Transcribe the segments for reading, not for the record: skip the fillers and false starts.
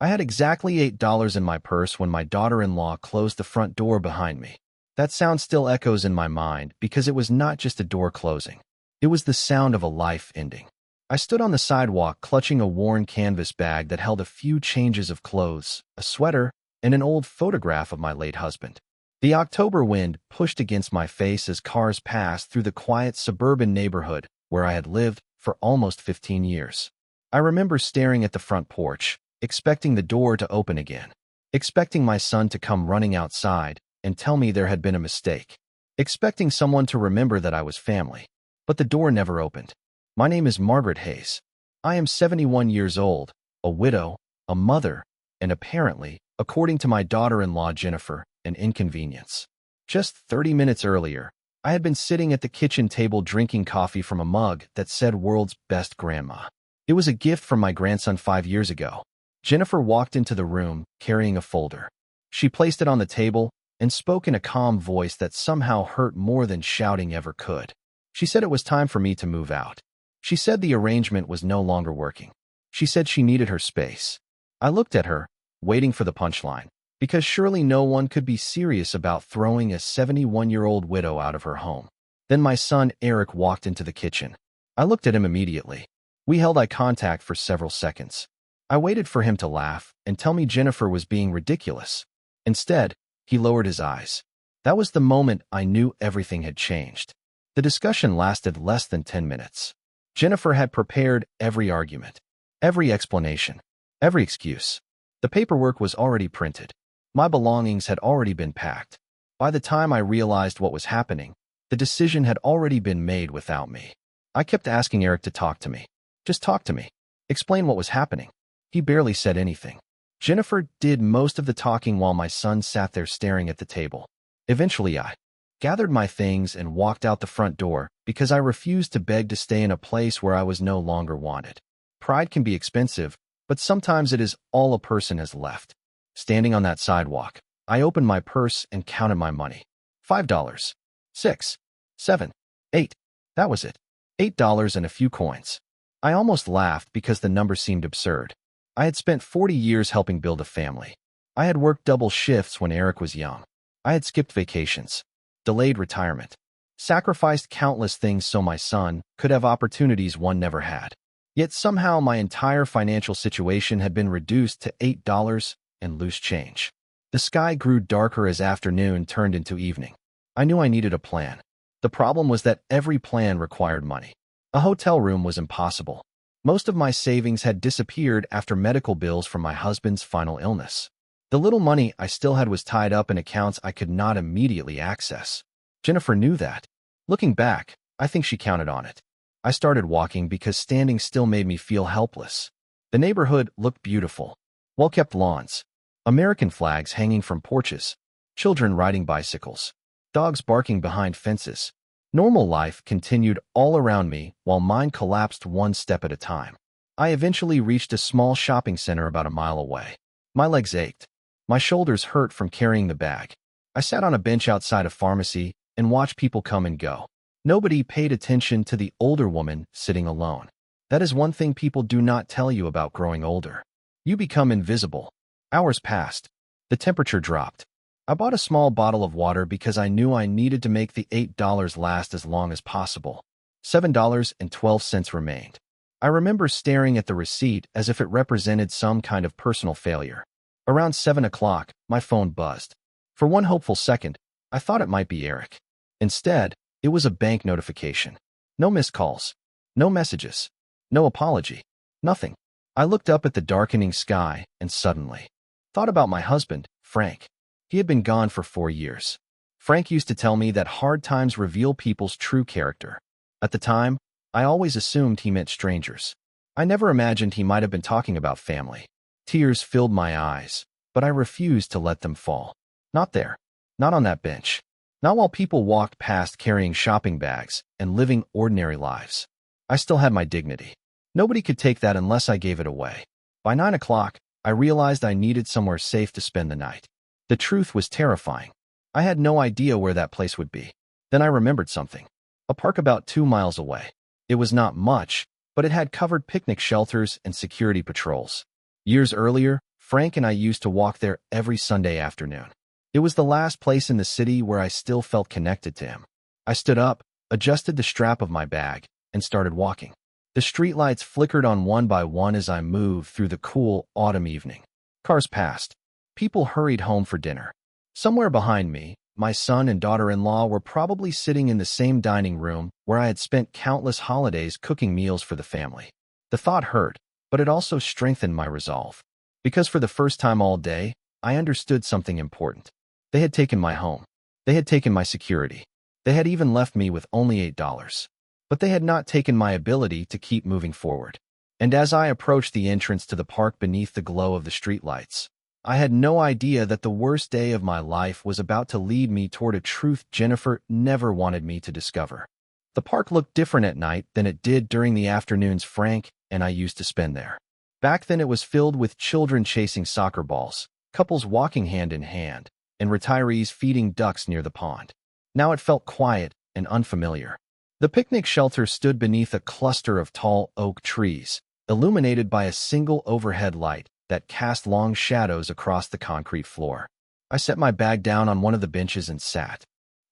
I had exactly $8 in my purse when my daughter-in-law closed the front door behind me. That sound still echoes in my mind because it was not just a door closing. It was the sound of a life ending. I stood on the sidewalk clutching a worn canvas bag that held a few changes of clothes, a sweater, and an old photograph of my late husband. The October wind pushed against my face as cars passed through the quiet suburban neighborhood where I had lived for almost 15 years. I remember staring at the front porch, expecting the door to open again, expecting my son to come running outside and tell me there had been a mistake, expecting someone to remember that I was family. But the door never opened. My name is Margaret Hayes. I am 71 years old, a widow, a mother, and apparently, according to my daughter-in-law Jennifer, an inconvenience. Just 30 minutes earlier, I had been sitting at the kitchen table drinking coffee from a mug that said "World's Best Grandma." It was a gift from my grandson 5 years ago. Jennifer walked into the room, carrying a folder. She placed it on the table and spoke in a calm voice that somehow hurt more than shouting ever could. She said it was time for me to move out. She said the arrangement was no longer working. She said she needed her space. I looked at her, waiting for the punchline, because surely no one could be serious about throwing a 71-year-old widow out of her home. Then my son Eric walked into the kitchen. I looked at him immediately. We held eye contact for several seconds. I waited for him to laugh and tell me Jennifer was being ridiculous. Instead, he lowered his eyes. That was the moment I knew everything had changed. The discussion lasted less than 10 minutes. Jennifer had prepared every argument, every explanation, every excuse. The paperwork was already printed. My belongings had already been packed. By the time I realized what was happening, the decision had already been made without me. I kept asking Eric to talk to me. Just talk to me. Explain what was happening. He barely said anything. Jennifer did most of the talking while my son sat there staring at the table. Eventually I gathered my things and walked out the front door because I refused to beg to stay in a place where I was no longer wanted. Pride can be expensive, but sometimes it is all a person has left. Standing on that sidewalk, I opened my purse and counted my money. $5. 6. 7. 8. That was it. $8 and a few coins. I almost laughed because the number seemed absurd. I had spent 40 years helping build a family. I had worked double shifts when Eric was young. I had skipped vacations, delayed retirement, sacrificed countless things so my son could have opportunities one never had. Yet somehow my entire financial situation had been reduced to $8 and loose change. The sky grew darker as afternoon turned into evening. I knew I needed a plan. The problem was that every plan required money. A hotel room was impossible. Most of my savings had disappeared after medical bills from my husband's final illness. The little money I still had was tied up in accounts I could not immediately access. Jennifer knew that. Looking back, I think she counted on it. I started walking because standing still made me feel helpless. The neighborhood looked beautiful. Well-kept lawns, American flags hanging from porches, children riding bicycles, dogs barking behind fences. Normal life continued all around me while mine collapsed one step at a time. I eventually reached a small shopping center about a mile away. My legs ached. My shoulders hurt from carrying the bag. I sat on a bench outside a pharmacy and watched people come and go. Nobody paid attention to the older woman sitting alone. That is one thing people do not tell you about growing older. You become invisible. Hours passed. The temperature dropped. I bought a small bottle of water because I knew I needed to make the $8 last as long as possible. $7.12 remained. I remember staring at the receipt as if it represented some kind of personal failure. Around 7 o'clock, my phone buzzed. For one hopeful second, I thought it might be Eric. Instead, it was a bank notification. No missed calls. No messages. No apology. Nothing. I looked up at the darkening sky and suddenly thought about my husband, Frank. He had been gone for 4 years. Frank used to tell me that hard times reveal people's true character. At the time, I always assumed he meant strangers. I never imagined he might have been talking about family. Tears filled my eyes, but I refused to let them fall. Not there. Not on that bench. Not while people walked past carrying shopping bags and living ordinary lives. I still had my dignity. Nobody could take that unless I gave it away. By 9 o'clock, I realized I needed somewhere safe to spend the night. The truth was terrifying. I had no idea where that place would be. Then I remembered something. A park about 2 miles away. It was not much, but it had covered picnic shelters and security patrols. Years earlier, Frank and I used to walk there every Sunday afternoon. It was the last place in the city where I still felt connected to him. I stood up, adjusted the strap of my bag, and started walking. The streetlights flickered on one by one as I moved through the cool autumn evening. Cars passed. People hurried home for dinner. Somewhere behind me, my son and daughter-in-law were probably sitting in the same dining room where I had spent countless holidays cooking meals for the family. The thought hurt, but it also strengthened my resolve. Because for the first time all day, I understood something important. They had taken my home. They had taken my security. They had even left me with only $8. But they had not taken my ability to keep moving forward. And as I approached the entrance to the park beneath the glow of the streetlights, I had no idea that the worst day of my life was about to lead me toward a truth Jennifer never wanted me to discover. The park looked different at night than it did during the afternoons Frank and I used to spend there. Back then it was filled with children chasing soccer balls, couples walking hand in hand, and retirees feeding ducks near the pond. Now it felt quiet and unfamiliar. The picnic shelter stood beneath a cluster of tall oak trees, illuminated by a single overhead light that cast long shadows across the concrete floor. I set my bag down on one of the benches and sat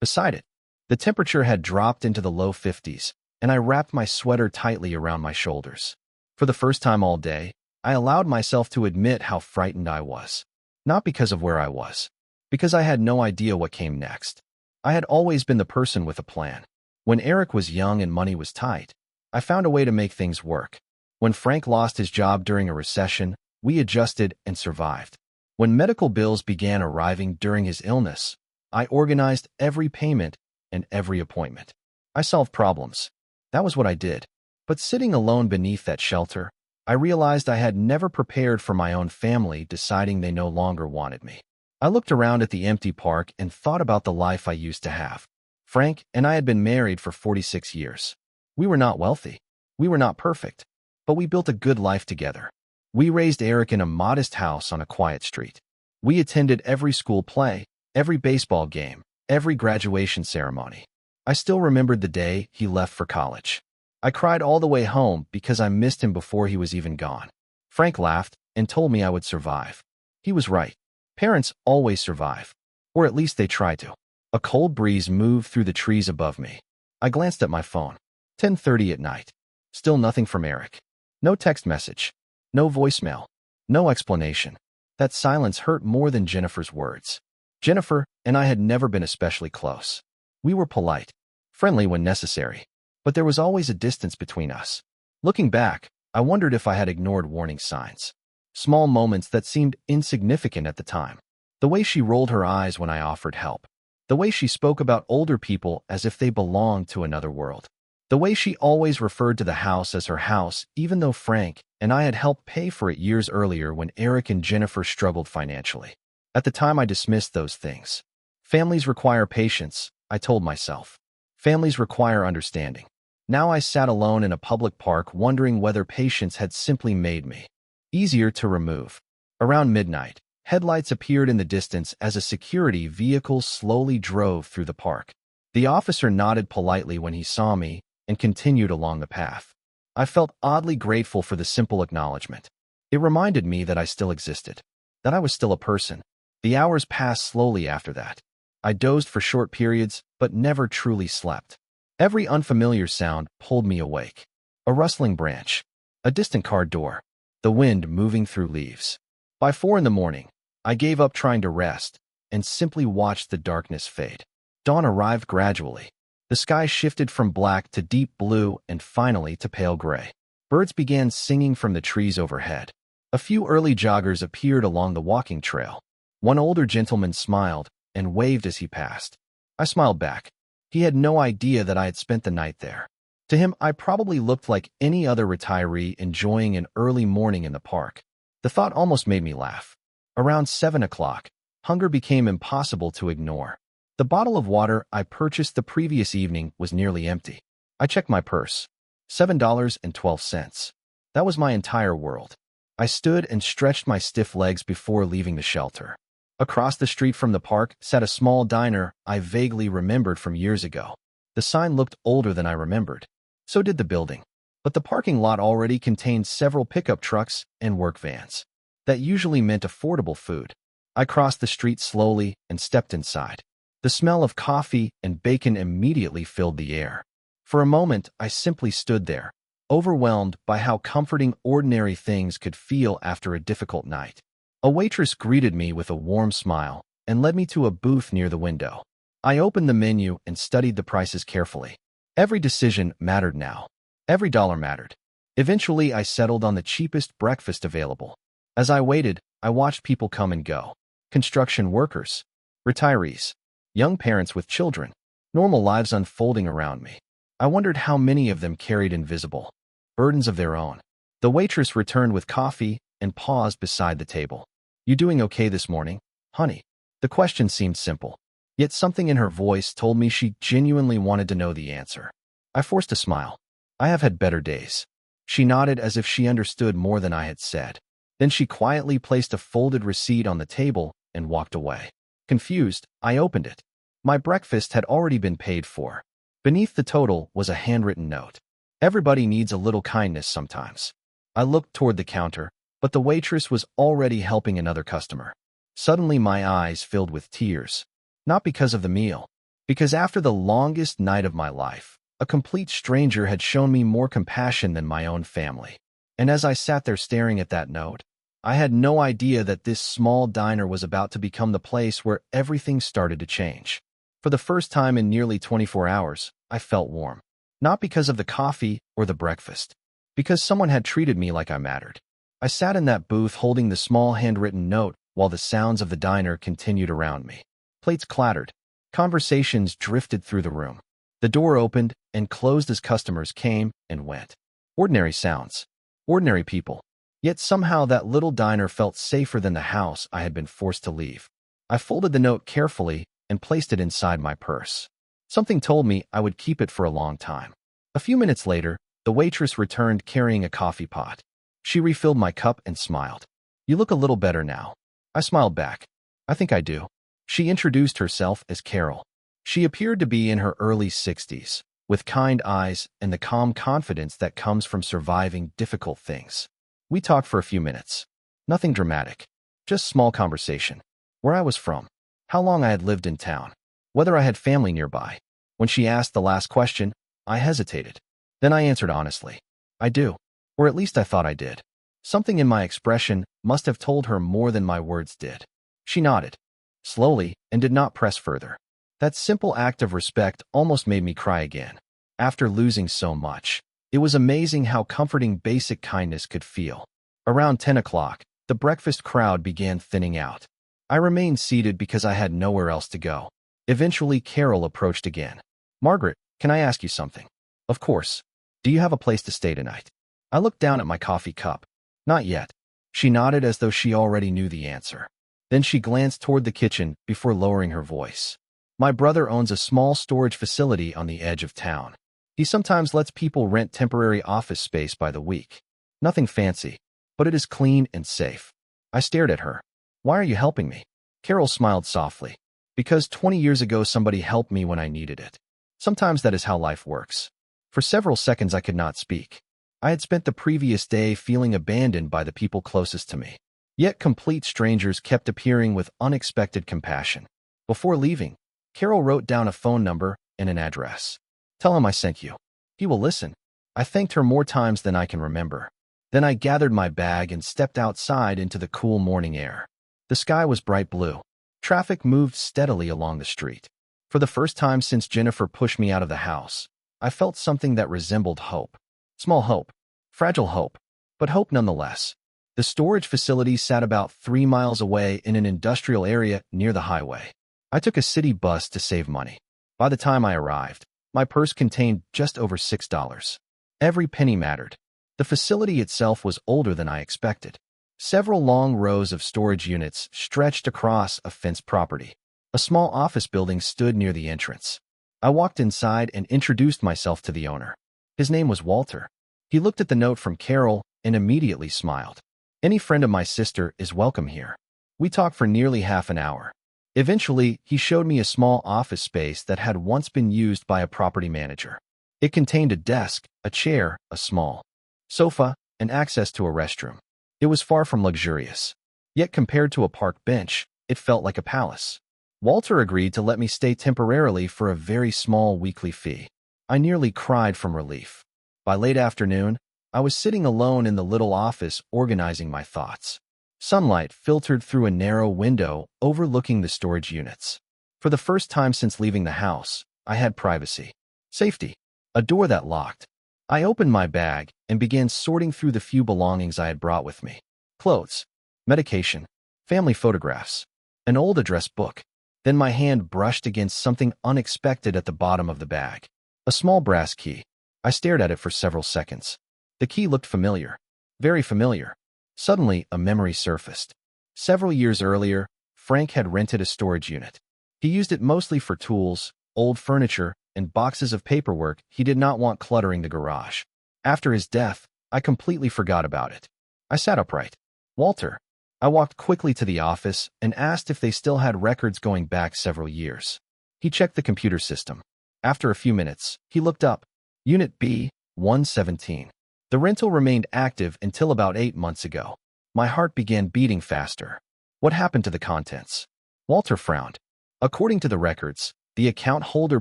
beside it. The temperature had dropped into the low 50s, and I wrapped my sweater tightly around my shoulders. For the first time all day, I allowed myself to admit how frightened I was. Not because of where I was, because I had no idea what came next. I had always been the person with a plan. When Eric was young and money was tight, I found a way to make things work. When Frank lost his job during a recession, we adjusted and survived. When medical bills began arriving during his illness, I organized every payment and every appointment. I solved problems. That was what I did. But sitting alone beneath that shelter, I realized I had never prepared for my own family deciding they no longer wanted me. I looked around at the empty park and thought about the life I used to have. Frank and I had been married for 46 years. We were not wealthy. We were not perfect. But we built a good life together. We raised Eric in a modest house on a quiet street. We attended every school play, every baseball game, every graduation ceremony. I still remembered the day he left for college. I cried all the way home because I missed him before he was even gone. Frank laughed and told me I would survive. He was right. Parents always survive. Or at least they try to. A cold breeze moved through the trees above me. I glanced at my phone. 10:30 at night. Still nothing from Eric. No text message. No voicemail. No explanation. That silence hurt more than Jennifer's words. Jennifer and I had never been especially close. We were polite, friendly when necessary, but there was always a distance between us. Looking back, I wondered if I had ignored warning signs. Small moments that seemed insignificant at the time. The way she rolled her eyes when I offered help. The way she spoke about older people as if they belonged to another world. The way she always referred to the house as her house, even though Frank and I had helped pay for it years earlier when Eric and Jennifer struggled financially. At the time, I dismissed those things. Families require patience, I told myself. Families require understanding. Now I sat alone in a public park wondering whether patience had simply made me easier to remove. Around midnight, headlights appeared in the distance as a security vehicle slowly drove through the park. The officer nodded politely when he saw me and continued along the path. I felt oddly grateful for the simple acknowledgement. It reminded me that I still existed, that I was still a person. The hours passed slowly after that. I dozed for short periods, but never truly slept. Every unfamiliar sound pulled me awake. A rustling branch, a distant car door, the wind moving through leaves. By 4 a.m, I gave up trying to rest and simply watched the darkness fade. Dawn arrived gradually. The sky shifted from black to deep blue and finally to pale gray. Birds began singing from the trees overhead. A few early joggers appeared along the walking trail. One older gentleman smiled and waved as he passed. I smiled back. He had no idea that I had spent the night there. To him, I probably looked like any other retiree enjoying an early morning in the park. The thought almost made me laugh. Around 7 o'clock, hunger became impossible to ignore. The bottle of water I purchased the previous evening was nearly empty. I checked my purse. $7.12. That was my entire world. I stood and stretched my stiff legs before leaving the shelter. Across the street from the park sat a small diner I vaguely remembered from years ago. The sign looked older than I remembered. So did the building. But the parking lot already contained several pickup trucks and work vans. That usually meant affordable food. I crossed the street slowly and stepped inside. The smell of coffee and bacon immediately filled the air. For a moment, I simply stood there, overwhelmed by how comforting ordinary things could feel after a difficult night. A waitress greeted me with a warm smile and led me to a booth near the window. I opened the menu and studied the prices carefully. Every decision mattered now. Every dollar mattered. Eventually, I settled on the cheapest breakfast available. As I waited, I watched people come and go. Construction workers, retirees, young parents with children, normal lives unfolding around me. I wondered how many of them carried invisible burdens of their own. The waitress returned with coffee and paused beside the table. "You doing okay this morning, honey?" The question seemed simple, yet something in her voice told me she genuinely wanted to know the answer. I forced a smile. "I have had better days." She nodded as if she understood more than I had said. Then she quietly placed a folded receipt on the table and walked away. Confused, I opened it. My breakfast had already been paid for. Beneath the total was a handwritten note. "Everybody needs a little kindness sometimes." I looked toward the counter, but the waitress was already helping another customer. Suddenly my eyes filled with tears. Not because of the meal, because after the longest night of my life, a complete stranger had shown me more compassion than my own family. And as I sat there staring at that note, I had no idea that this small diner was about to become the place where everything started to change. For the first time in nearly 24 hours, I felt warm. Not because of the coffee or the breakfast, because someone had treated me like I mattered. I sat in that booth holding the small handwritten note while the sounds of the diner continued around me. Plates clattered. Conversations drifted through the room. The door opened and closed as customers came and went. Ordinary sounds. Ordinary people. Yet somehow that little diner felt safer than the house I had been forced to leave. I folded the note carefully and placed it inside my purse. Something told me I would keep it for a long time. A few minutes later, the waitress returned carrying a coffee pot. She refilled my cup and smiled. "You look a little better now." I smiled back. "I think I do." She introduced herself as Carol. She appeared to be in her early 60s, with kind eyes and the calm confidence that comes from surviving difficult things. We talked for a few minutes. Nothing dramatic, just small conversation. Where I was from, how long I had lived in town, whether I had family nearby. When she asked the last question, I hesitated. Then I answered honestly. "I do." Or at least I thought I did. Something in my expression must have told her more than my words did. She nodded, slowly, and did not press further. That simple act of respect almost made me cry again. After losing so much, it was amazing how comforting basic kindness could feel. Around 10 o'clock, the breakfast crowd began thinning out. I remained seated because I had nowhere else to go. Eventually, Carol approached again. "Margaret, can I ask you something?" "Of course. Do you have a place to stay tonight?" I looked down at my coffee cup. "Not yet." She nodded as though she already knew the answer. Then she glanced toward the kitchen before lowering her voice. "My brother owns a small storage facility on the edge of town. He sometimes lets people rent temporary office space by the week. Nothing fancy, but it is clean and safe." I stared at her. "Why are you helping me?" Carol smiled softly. "Because 20 years ago somebody helped me when I needed it. Sometimes that is how life works." For several seconds I could not speak. I had spent the previous day feeling abandoned by the people closest to me. Yet complete strangers kept appearing with unexpected compassion. Before leaving, Carol wrote down a phone number and an address. "Tell him I sent you. He will listen." I thanked her more times than I can remember. Then I gathered my bag and stepped outside into the cool morning air. The sky was bright blue. Traffic moved steadily along the street. For the first time since Jennifer pushed me out of the house, I felt something that resembled hope. Small hope, fragile hope, but hope nonetheless. The storage facility sat about 3 miles away in an industrial area near the highway. I took a city bus to save money. By the time I arrived, my purse contained just over $6. Every penny mattered. The facility itself was older than I expected. Several long rows of storage units stretched across a fenced property. A small office building stood near the entrance. I walked inside and introduced myself to the owner. His name was Walter. He looked at the note from Carol and immediately smiled. "Any friend of my sister is welcome here." We talked for nearly half an hour. Eventually, he showed me a small office space that had once been used by a property manager. It contained a desk, a chair, a small sofa, and access to a restroom. It was far from luxurious. Yet compared to a park bench, it felt like a palace. Walter agreed to let me stay temporarily for a very small weekly fee. I nearly cried from relief. By late afternoon, I was sitting alone in the little office organizing my thoughts. Sunlight filtered through a narrow window overlooking the storage units. For the first time since leaving the house, I had privacy. Safety. A door that locked. I opened my bag and began sorting through the few belongings I had brought with me. Clothes, medication, family photographs, an old address book. Then my hand brushed against something unexpected at the bottom of the bag. A small brass key. I stared at it for several seconds. The key looked familiar. Very familiar. Suddenly, a memory surfaced. Several years earlier, Frank had rented a storage unit. He used it mostly for tools, old furniture, and boxes of paperwork he did not want cluttering the garage. After his death, I completely forgot about it. I sat upright. Walter. I walked quickly to the office and asked if they still had records going back several years. He checked the computer system. After a few minutes, he looked up. Unit B, 117. The rental remained active until about 8 months ago. My heart began beating faster. What happened to the contents? Walter frowned. According to the records, the account holder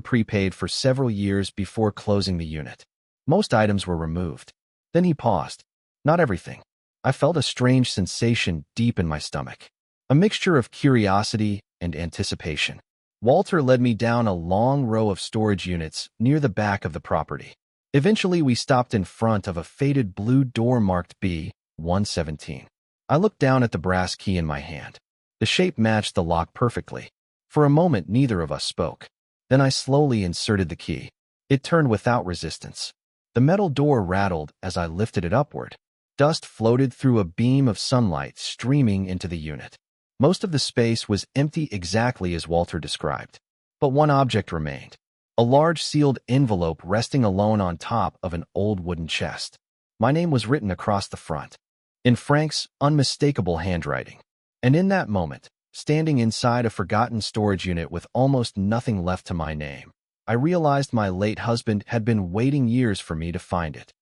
prepaid for several years before closing the unit. Most items were removed. Then he paused. Not everything. I felt a strange sensation deep in my stomach. A mixture of curiosity and anticipation. Walter led me down a long row of storage units near the back of the property. Eventually, we stopped in front of a faded blue door marked B, 117. I looked down at the brass key in my hand. The shape matched the lock perfectly. For a moment, neither of us spoke. Then I slowly inserted the key. It turned without resistance. The metal door rattled as I lifted it upward. Dust floated through a beam of sunlight streaming into the unit. Most of the space was empty exactly as Walter described. But one object remained. A large sealed envelope resting alone on top of an old wooden chest. My name was written across the front, in Frank's unmistakable handwriting. And in that moment, standing inside a forgotten storage unit with almost nothing left to my name, I realized my late husband had been waiting years for me to find it.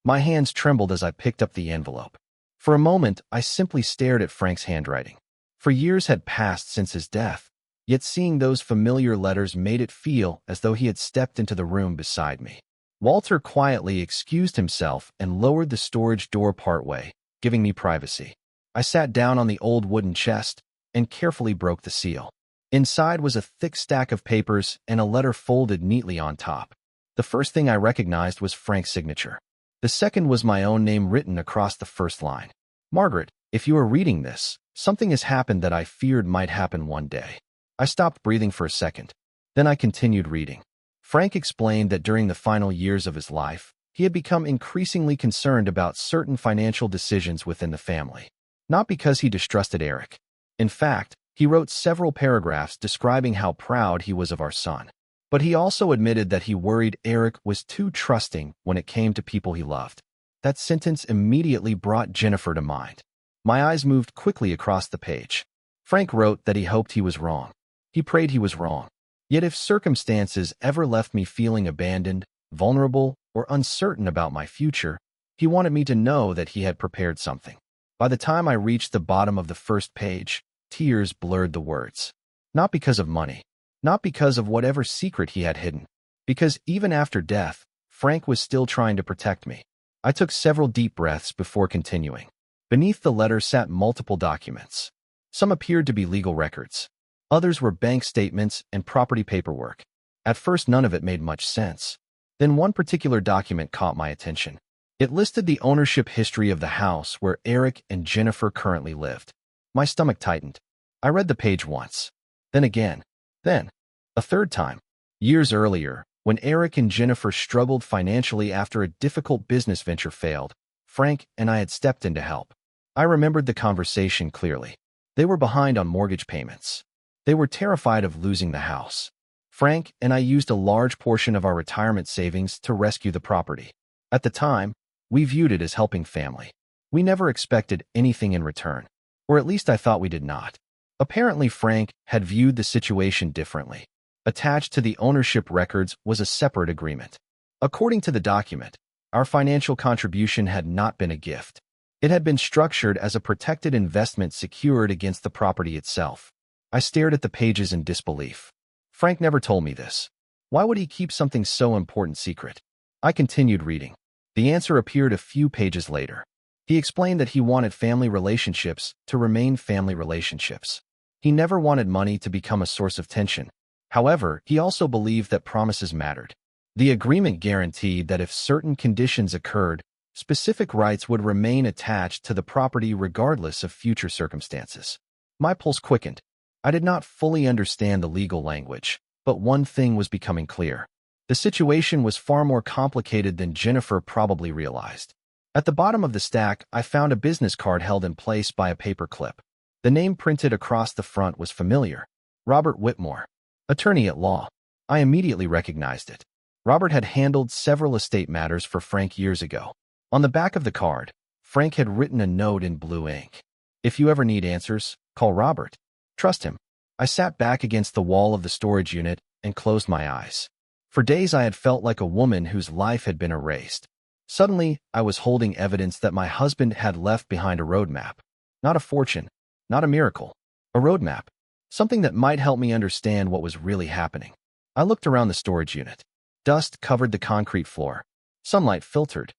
My hands trembled as I picked up the envelope. For a moment, I simply stared at Frank's handwriting. For years had passed since his death, yet seeing those familiar letters made it feel as though he had stepped into the room beside me. Walter quietly excused himself and lowered the storage door partway, giving me privacy. I sat down on the old wooden chest and carefully broke the seal. Inside was a thick stack of papers and a letter folded neatly on top. The first thing I recognized was Frank's signature. The second was my own name written across the first line. Margaret, if you are reading this, something has happened that I feared might happen one day. I stopped breathing for a second. Then I continued reading. Frank explained that during the final years of his life, he had become increasingly concerned about certain financial decisions within the family. Not because he distrusted Eric. In fact, he wrote several paragraphs describing how proud he was of our son. But he also admitted that he worried Eric was too trusting when it came to people he loved. That sentence immediately brought Jennifer to mind. My eyes moved quickly across the page. Frank wrote that he hoped he was wrong. He prayed he was wrong. Yet if circumstances ever left me feeling abandoned, vulnerable, or uncertain about my future, he wanted me to know that he had prepared something. By the time I reached the bottom of the first page, tears blurred the words. Not because of money. Not because of whatever secret he had hidden. Because even after death, Frank was still trying to protect me. I took several deep breaths before continuing. Beneath the letter sat multiple documents. Some appeared to be legal records. Others were bank statements and property paperwork. At first, none of it made much sense. Then one particular document caught my attention. It listed the ownership history of the house where Eric and Jennifer currently lived. My stomach tightened. I read the page once. Then again. Then, a third time. Years earlier, when Eric and Jennifer struggled financially after a difficult business venture failed, Frank and I had stepped in to help. I remembered the conversation clearly. They were behind on mortgage payments. They were terrified of losing the house. Frank and I used a large portion of our retirement savings to rescue the property. At the time, we viewed it as helping family. We never expected anything in return. Or at least I thought we did not. Apparently, Frank had viewed the situation differently. Attached to the ownership records was a separate agreement. According to the document, our financial contribution had not been a gift. It had been structured as a protected investment secured against the property itself. I stared at the pages in disbelief. Frank never told me this. Why would he keep something so important secret? I continued reading. The answer appeared a few pages later. He explained that he wanted family relationships to remain family relationships. He never wanted money to become a source of tension. However, he also believed that promises mattered. The agreement guaranteed that if certain conditions occurred, specific rights would remain attached to the property regardless of future circumstances. My pulse quickened. I did not fully understand the legal language, but one thing was becoming clear. The situation was far more complicated than Jennifer probably realized. At the bottom of the stack, I found a business card held in place by a paper clip. The name printed across the front was familiar. Robert Whitmore, attorney at law. I immediately recognized it. Robert had handled several estate matters for Frank years ago. On the back of the card, Frank had written a note in blue ink. If you ever need answers, call Robert. Trust him. I sat back against the wall of the storage unit and closed my eyes. For days I had felt like a woman whose life had been erased. Suddenly, I was holding evidence that my husband had left behind a roadmap. Not a fortune, not a miracle. A roadmap. Something that might help me understand what was really happening. I looked around the storage unit. Dust covered the concrete floor. Sunlight filtered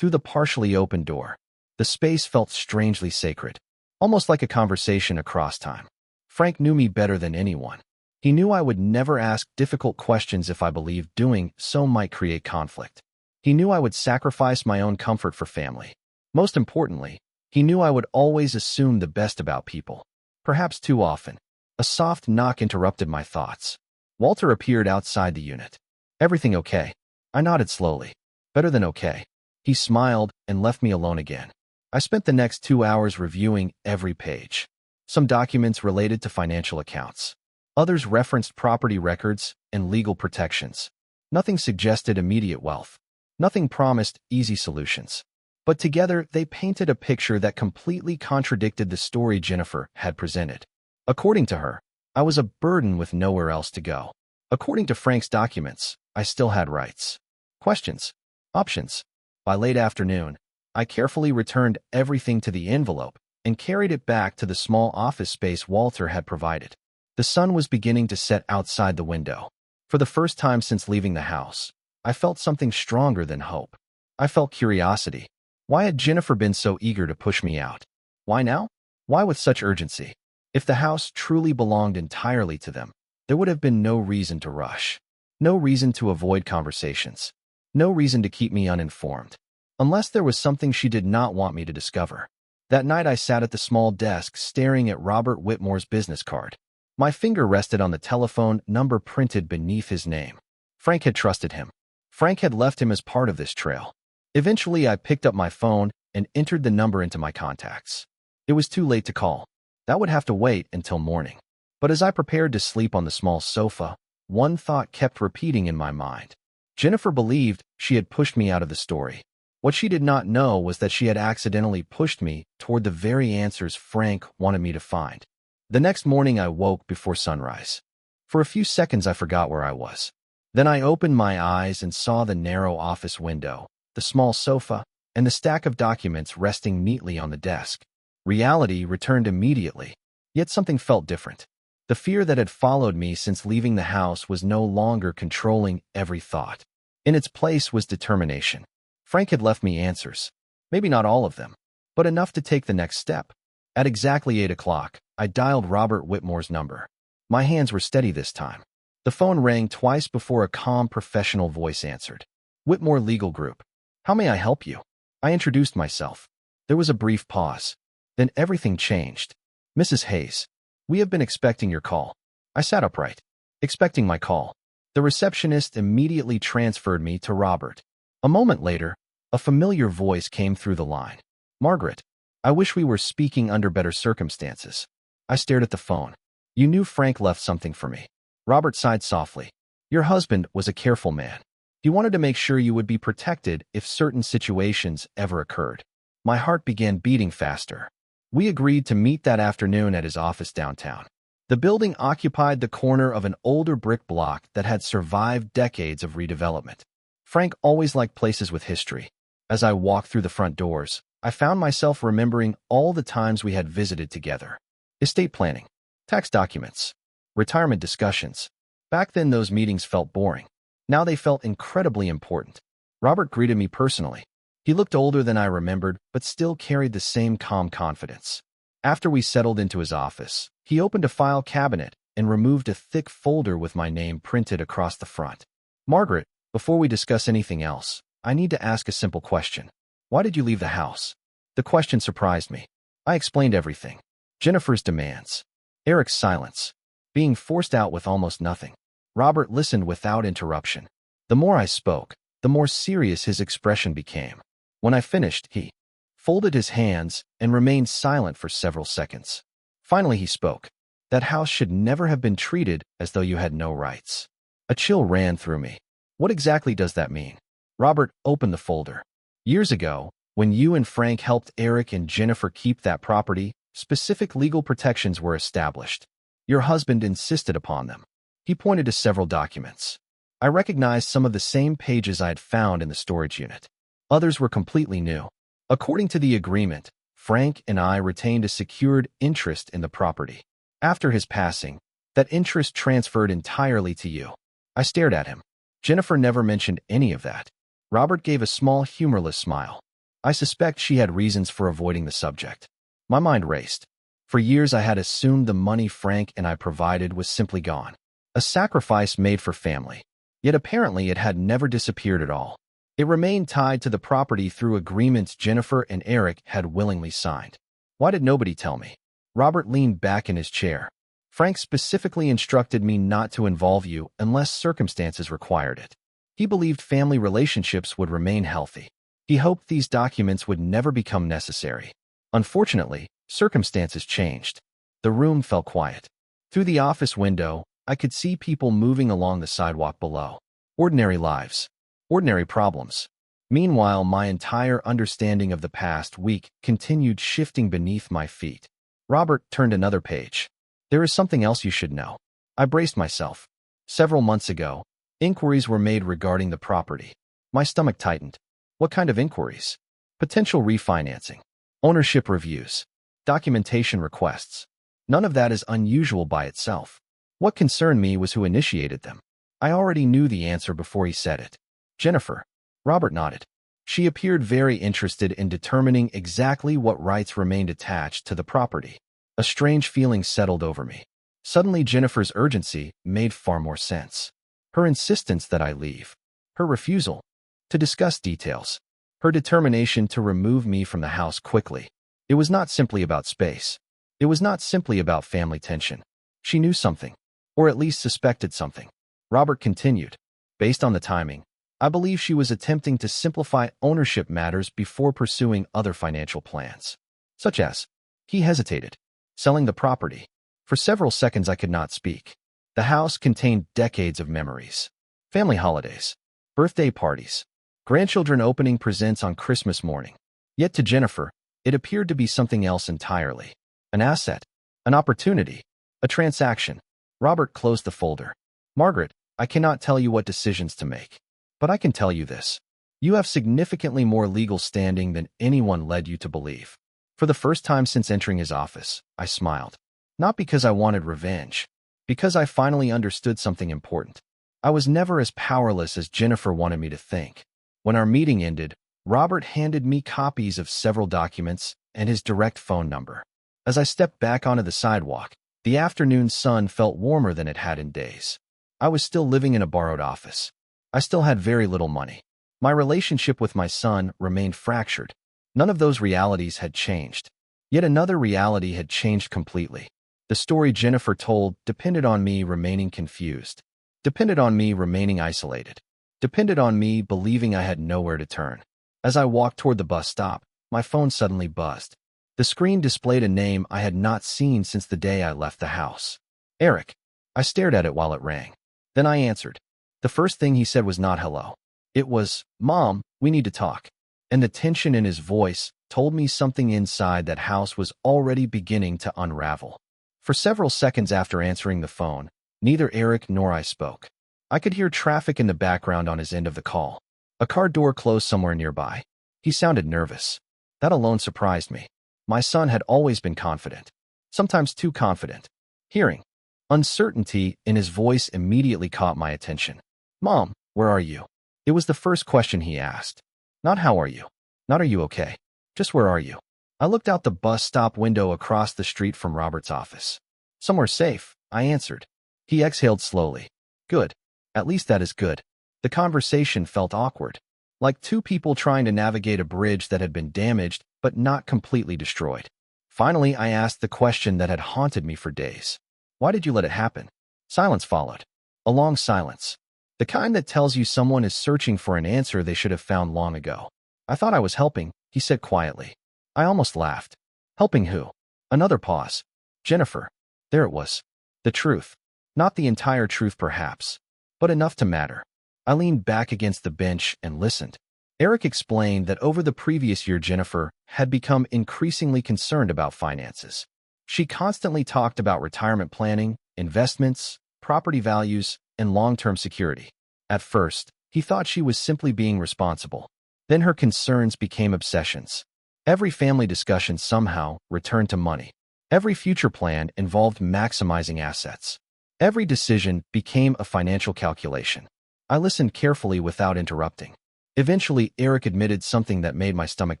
through the partially open door. The space felt strangely sacred, almost like a conversation across time. Frank knew me better than anyone. He knew I would never ask difficult questions if I believed doing so might create conflict. He knew I would sacrifice my own comfort for family. Most importantly, he knew I would always assume the best about people. Perhaps too often. A soft knock interrupted my thoughts. Walter appeared outside the unit. Everything okay? I nodded slowly. Better than okay. He smiled and left me alone again. I spent the next 2 hours reviewing every page. Some documents related to financial accounts. Others referenced property records and legal protections. Nothing suggested immediate wealth. Nothing promised easy solutions. But together, they painted a picture that completely contradicted the story Jennifer had presented. According to her, I was a burden with nowhere else to go. According to Frank's documents, I still had rights. Questions. Options. By late afternoon, I carefully returned everything to the envelope and carried it back to the small office space Walter had provided. The sun was beginning to set outside the window. For the first time since leaving the house, I felt something stronger than hope. I felt curiosity. Why had Jennifer been so eager to push me out? Why now? Why with such urgency? If the house truly belonged entirely to them, there would have been no reason to rush. No reason to avoid conversations. No reason to keep me uninformed. Unless there was something she did not want me to discover. That night I sat at the small desk staring at Robert Whitmore's business card. My finger rested on the telephone number printed beneath his name. Frank had trusted him. Frank had left him as part of this trail. Eventually, I picked up my phone and entered the number into my contacts. It was too late to call. That would have to wait until morning. But as I prepared to sleep on the small sofa, one thought kept repeating in my mind. Jennifer believed she had pushed me out of the story. What she did not know was that she had accidentally pushed me toward the very answers Frank wanted me to find. The next morning I woke before sunrise. For a few seconds I forgot where I was. Then I opened my eyes and saw the narrow office window, the small sofa, and the stack of documents resting neatly on the desk. Reality returned immediately, yet something felt different. The fear that had followed me since leaving the house was no longer controlling every thought. In its place was determination. Frank had left me answers. Maybe not all of them, but enough to take the next step. At exactly 8 o'clock, I dialed Robert Whitmore's number. My hands were steady this time. The phone rang twice before a calm, professional voice answered. Whitmore Legal Group. How may I help you? I introduced myself. There was a brief pause. Then everything changed. Mrs. Hayes, we have been expecting your call. I sat upright, expecting my call. The receptionist immediately transferred me to Robert. A moment later, a familiar voice came through the line. Margaret, I wish we were speaking under better circumstances. I stared at the phone. You knew Frank left something for me. Robert sighed softly. Your husband was a careful man. He wanted to make sure you would be protected if certain situations ever occurred. My heart began beating faster. We agreed to meet that afternoon at his office downtown. The building occupied the corner of an older brick block that had survived decades of redevelopment. Frank always liked places with history. As I walked through the front doors, I found myself remembering all the times we had visited together. Estate planning, tax documents, retirement discussions. Back then, those meetings felt boring. Now they felt incredibly important. Robert greeted me personally. He looked older than I remembered, but still carried the same calm confidence. After we settled into his office, he opened a file cabinet and removed a thick folder with my name printed across the front. Margaret, before we discuss anything else, I need to ask a simple question. Why did you leave the house? The question surprised me. I explained everything. Jennifer's demands. Eric's silence. Being forced out with almost nothing. Robert listened without interruption. The more I spoke, the more serious his expression became. When I finished, he folded his hands and remained silent for several seconds. Finally, he spoke. That house should never have been treated as though you had no rights. A chill ran through me. What exactly does that mean? Robert opened the folder. Years ago, when you and Frank helped Eric and Jennifer keep that property, specific legal protections were established. Your husband insisted upon them. He pointed to several documents. I recognized some of the same pages I had found in the storage unit. Others were completely new. According to the agreement, Frank and I retained a secured interest in the property. After his passing, that interest transferred entirely to you. I stared at him. Jennifer never mentioned any of that. Robert gave a small, humorless smile. I suspect she had reasons for avoiding the subject. My mind raced. For years I had assumed the money Frank and I provided was simply gone. A sacrifice made for family. Yet apparently it had never disappeared at all. It remained tied to the property through agreements Jennifer and Eric had willingly signed. Why did nobody tell me? Robert leaned back in his chair. Frank specifically instructed me not to involve you unless circumstances required it. He believed family relationships would remain healthy. He hoped these documents would never become necessary. Unfortunately, circumstances changed. The room fell quiet. Through the office window, I could see people moving along the sidewalk below. Ordinary lives. Ordinary problems. Meanwhile, my entire understanding of the past week continued shifting beneath my feet. Robert turned another page. There is something else you should know. I braced myself. Several months ago, inquiries were made regarding the property. My stomach tightened. What kind of inquiries? Potential refinancing. Ownership reviews. Documentation requests. None of that is unusual by itself. What concerned me was who initiated them. I already knew the answer before he said it. Jennifer. Robert nodded. She appeared very interested in determining exactly what rights remained attached to the property. A strange feeling settled over me. Suddenly, Jennifer's urgency made far more sense. Her insistence that I leave. Her refusal to discuss details. Her determination to remove me from the house quickly. It was not simply about space. It was not simply about family tension. She knew something, or at least suspected something. Robert continued. Based on the timing, I believe she was attempting to simplify ownership matters before pursuing other financial plans. Such as, he hesitated, selling the property. For several seconds I could not speak. The house contained decades of memories. Family holidays, birthday parties, grandchildren opening presents on Christmas morning. Yet to Jennifer, it appeared to be something else entirely. An asset, an opportunity, a transaction. Robert closed the folder. Margaret, I cannot tell you what decisions to make. But I can tell you this. You have significantly more legal standing than anyone led you to believe. For the first time since entering his office, I smiled. Not because I wanted revenge, because I finally understood something important. I was never as powerless as Jennifer wanted me to think. When our meeting ended, Robert handed me copies of several documents and his direct phone number. As I stepped back onto the sidewalk, the afternoon sun felt warmer than it had in days. I was still living in a borrowed office. I still had very little money. My relationship with my son remained fractured. None of those realities had changed. Yet another reality had changed completely. The story Jennifer told depended on me remaining confused, depended on me remaining isolated, depended on me believing I had nowhere to turn. As I walked toward the bus stop, my phone suddenly buzzed. The screen displayed a name I had not seen since the day I left the house. Eric. I stared at it while it rang. Then I answered. The first thing he said was not hello. It was, Mom, we need to talk. And the tension in his voice told me something inside that house was already beginning to unravel. For several seconds after answering the phone, neither Eric nor I spoke. I could hear traffic in the background on his end of the call. A car door closed somewhere nearby. He sounded nervous. That alone surprised me. My son had always been confident, sometimes too confident. Hearing uncertainty in his voice immediately caught my attention. Mom, where are you? It was the first question he asked. Not how are you? Not are you okay? Just where are you? I looked out the bus stop window across the street from Robert's office. Somewhere safe, I answered. He exhaled slowly. Good. At least that is good. The conversation felt awkward, like two people trying to navigate a bridge that had been damaged but not completely destroyed. Finally, I asked the question that had haunted me for days. Why did you let it happen? Silence followed. A long silence. The kind that tells you someone is searching for an answer they should have found long ago. I thought I was helping, he said quietly. I almost laughed. Helping who? Another pause. Jennifer. There it was. The truth. Not the entire truth perhaps, but enough to matter. I leaned back against the bench and listened. Eric explained that over the previous year Jennifer had become increasingly concerned about finances. She constantly talked about retirement planning, investments, property values, and long-term security. At first, he thought she was simply being responsible. Then her concerns became obsessions. Every family discussion somehow returned to money. Every future plan involved maximizing assets. Every decision became a financial calculation. I listened carefully without interrupting. Eventually, Eric admitted something that made my stomach